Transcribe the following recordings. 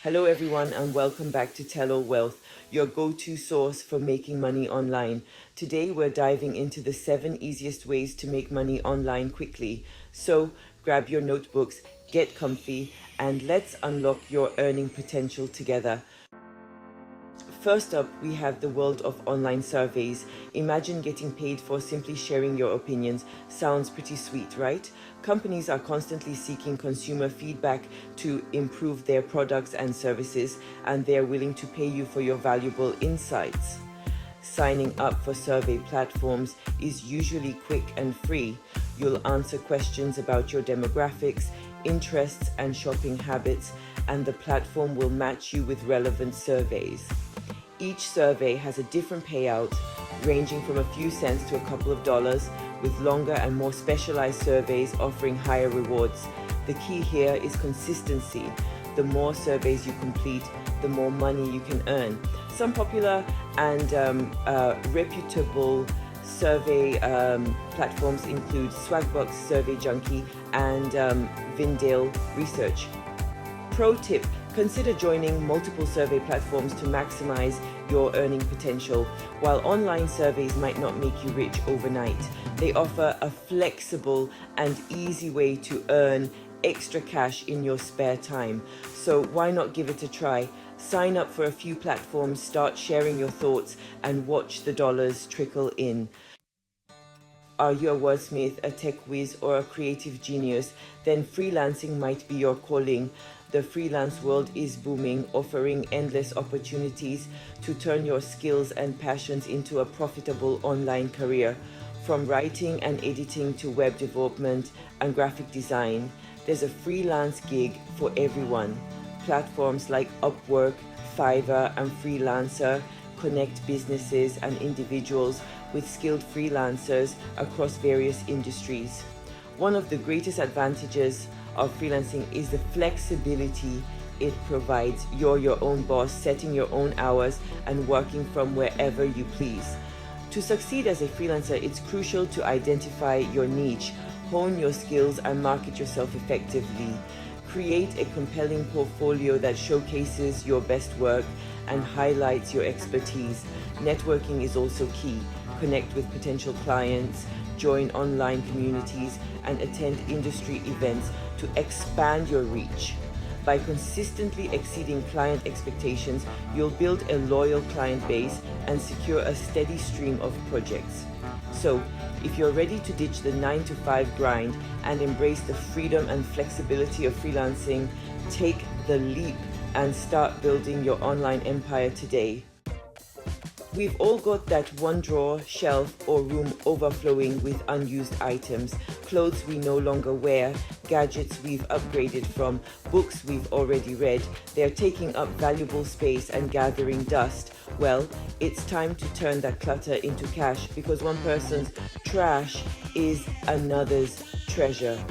Hello everyone and welcome back to Tell All Wealth, your go-to source for making money online. Today we're diving into the 7 easiest ways to make money online quickly. So grab your notebooks, get comfy, and let's unlock your earning potential together. First up, we have the world of online surveys. Imagine getting paid for simply sharing your opinions. Sounds pretty sweet, right? Companies are constantly seeking consumer feedback to improve their products and services, and they're willing to pay you for your valuable insights. Signing up for survey platforms is usually quick and free. You'll answer questions about your demographics, interests, and shopping habits, and the platform will match you with relevant surveys. Each survey has a different payout, ranging from a few cents to a couple of dollars, with longer and more specialized surveys offering higher rewards. The key here is consistency. The more surveys you complete, the more money you can earn. Some popular and reputable survey platforms include Swagbucks, Survey Junkie, and Vindale Research. Pro tip: consider joining multiple survey platforms to maximize your earning potential. While online surveys might not make you rich overnight, they offer a flexible and easy way to earn extra cash in your spare time. So why not give it a try? Sign up for a few platforms, start sharing your thoughts, and watch the dollars trickle in. Are you a wordsmith, a tech whiz, or a creative genius? Then freelancing might be your calling. The freelance world is booming, offering endless opportunities to turn your skills and passions into a profitable online career. From writing and editing to web development and graphic design, there's a freelance gig for everyone. Platforms like Upwork, Fiverr, and Freelancer connect businesses and individuals with skilled freelancers across various industries. One of the greatest advantages of freelancing is the flexibility it provides. You're your own boss, setting your own hours and working from wherever you please. To succeed as a freelancer, it's crucial to identify your niche, hone your skills, and market yourself effectively. Create a compelling portfolio that showcases your best work and highlights your expertise. Networking is also key. Connect with potential clients, join online communities, and attend industry events to expand your reach. By consistently exceeding client expectations, you'll build a loyal client base and secure a steady stream of projects. So, if you're ready to ditch the 9-to-5 grind and embrace the freedom and flexibility of freelancing, take the leap and start building your online empire today. We've all got that one drawer, shelf, or room overflowing with unused items, clothes we no longer wear, gadgets we've upgraded from, books we've already read. They're taking up valuable space and gathering dust. Well, it's time to turn that clutter into cash, because one person's trash is another's treasure.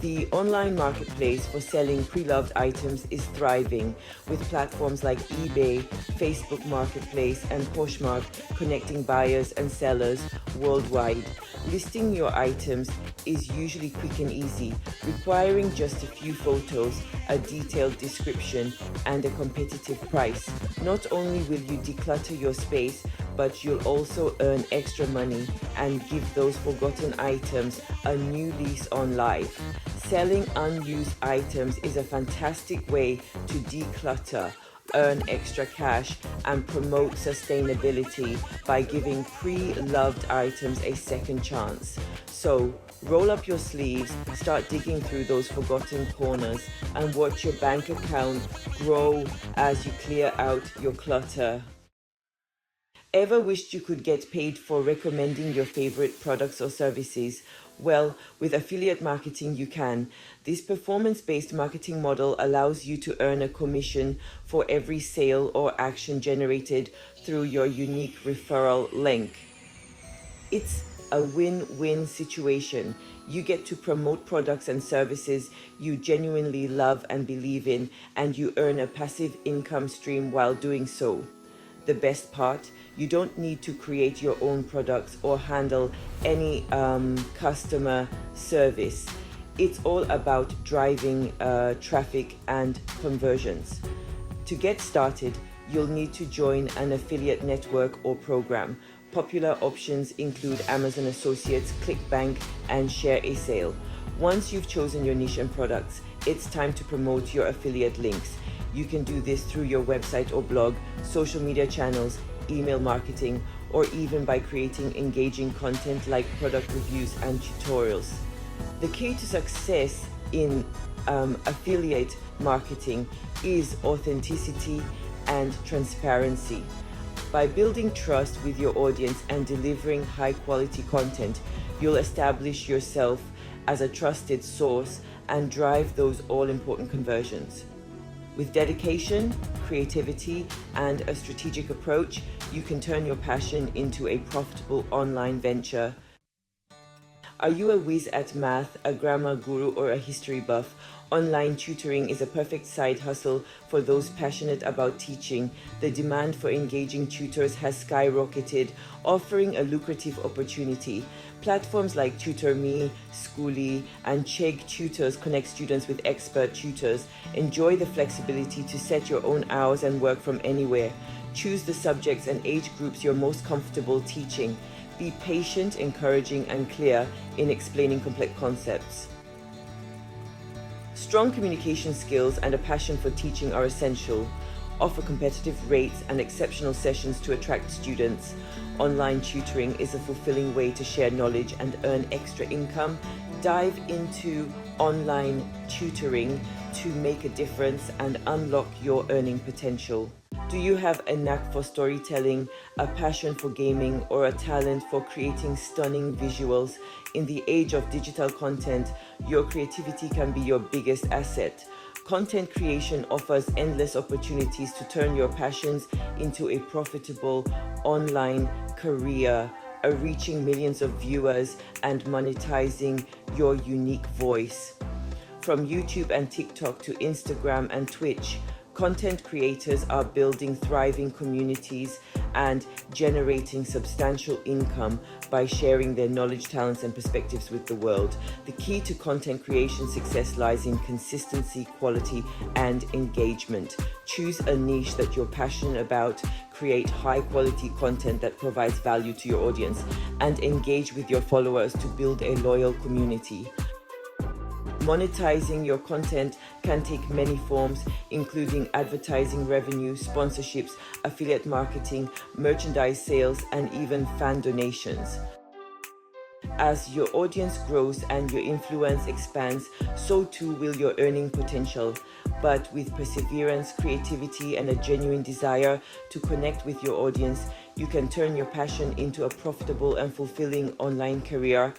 The online marketplace for selling pre-loved items is thriving, with platforms like eBay, Facebook Marketplace, and Poshmark connecting buyers and sellers worldwide. Listing your items is usually quick and easy, requiring just a few photos, a detailed description, and a competitive price. Not only will you declutter your space, but you'll also earn extra money and give those forgotten items a new lease on life. Selling unused items is a fantastic way to declutter, earn extra cash, and promote sustainability by giving pre-loved items a second chance. So, roll up your sleeves, start digging through those forgotten corners, and watch your bank account grow as you clear out your clutter. Ever wished you could get paid for recommending your favorite products or services? Well, with affiliate marketing you can. This performance-based marketing model allows you to earn a commission for every sale or action generated through your unique referral link. It's a win-win situation. You get to promote products and services you genuinely love and believe in, and you earn a passive income stream while doing so. The best part, you don't need to create your own products or handle any customer service. It's all about driving traffic and conversions. To get started, you'll need to join an affiliate network or program. Popular options include Amazon Associates, ClickBank, and Share a Sale. Once you've chosen your niche and products, it's time to promote your affiliate links. You can do this through your website or blog, social media channels, email marketing, or even by creating engaging content like product reviews and tutorials. The key to success in affiliate marketing is authenticity and transparency. By building trust with your audience and delivering high quality content, you'll establish yourself as a trusted source and drive those all-important conversions. With dedication, creativity, and a strategic approach, you can turn your passion into a profitable online venture. Are you a whiz at math, a grammar guru, or a history buff? Online tutoring is a perfect side hustle for those passionate about teaching. The demand for engaging tutors has skyrocketed, offering a lucrative opportunity. Platforms like TutorMe, Schooly, and Chegg Tutors connect students with expert tutors. Enjoy the flexibility to set your own hours and work from anywhere. Choose the subjects and age groups you're most comfortable teaching. Be patient, encouraging, and clear in explaining complex concepts. Strong communication skills and a passion for teaching are essential. Offer competitive rates and exceptional sessions to attract students. Online tutoring is a fulfilling way to share knowledge and earn extra income. Dive into online tutoring to make a difference and unlock your earning potential. Do you have a knack for storytelling, a passion for gaming, or a talent for creating stunning visuals? In the age of digital content, your creativity can be your biggest asset. Content creation offers endless opportunities to turn your passions into a profitable online career, reaching millions of viewers and monetizing your unique voice. From YouTube and TikTok to Instagram and Twitch, content creators are building thriving communities and generating substantial income by sharing their knowledge, talents, and perspectives with the world. The key to content creation success lies in consistency, quality, and engagement. Choose a niche that you're passionate about, create high-quality content that provides value to your audience, and engage with your followers to build a loyal community. Monetizing your content can take many forms, including advertising revenue, sponsorships, affiliate marketing, merchandise sales, and even fan donations. As your audience grows and your influence expands, so too will your earning potential. But with perseverance, creativity, and a genuine desire to connect with your audience, you can turn your passion into a profitable and fulfilling online career.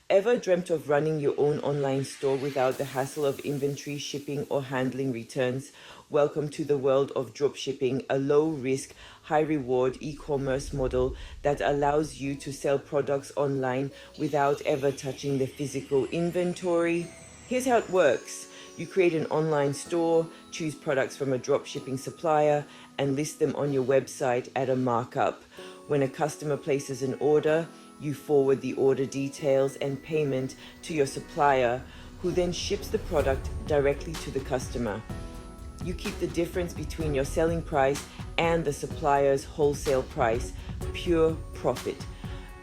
Ever dreamt of running your own online store without the hassle of inventory, shipping, or handling returns? Welcome to the world of dropshipping, a low-risk, high-reward e-commerce model that allows you to sell products online without ever touching the physical inventory. Here's how it works. You create an online store, choose products from a dropshipping supplier, and list them on your website at a markup. When a customer places an order, you forward the order details and payment to your supplier, who then ships the product directly to the customer. You keep the difference between your selling price and the supplier's wholesale price, pure profit.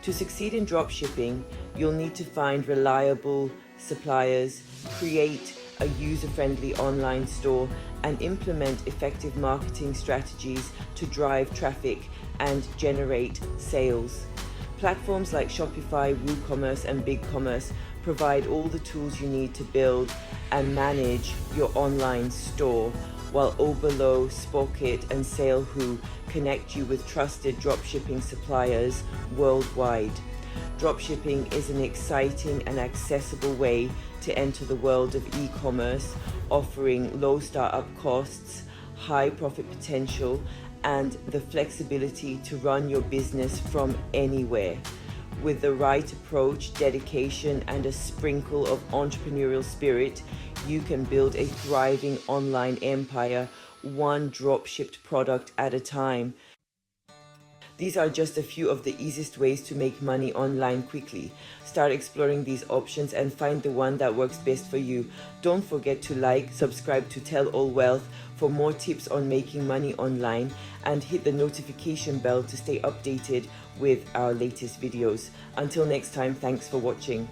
To succeed in dropshipping, you'll need to find reliable suppliers, create a user-friendly online store, and implement effective marketing strategies to drive traffic and generate sales. Platforms like Shopify, WooCommerce, and BigCommerce provide all the tools you need to build and manage your online store, while Oberlo, Spocket, and SaleWho connect you with trusted dropshipping suppliers worldwide. Dropshipping is an exciting and accessible way to enter the world of e-commerce, offering low startup costs, high profit potential, and the flexibility to run your business from anywhere. With the right approach, dedication, and a sprinkle of entrepreneurial spirit, you can build a thriving online empire, one drop-shipped product at a time. These are just a few of the easiest ways to make money online quickly. Start exploring these options and find the one that works best for you. Don't forget to like, subscribe to Tell All Wealth for more tips on making money online, and hit the notification bell to stay updated with our latest videos. Until next time, thanks for watching.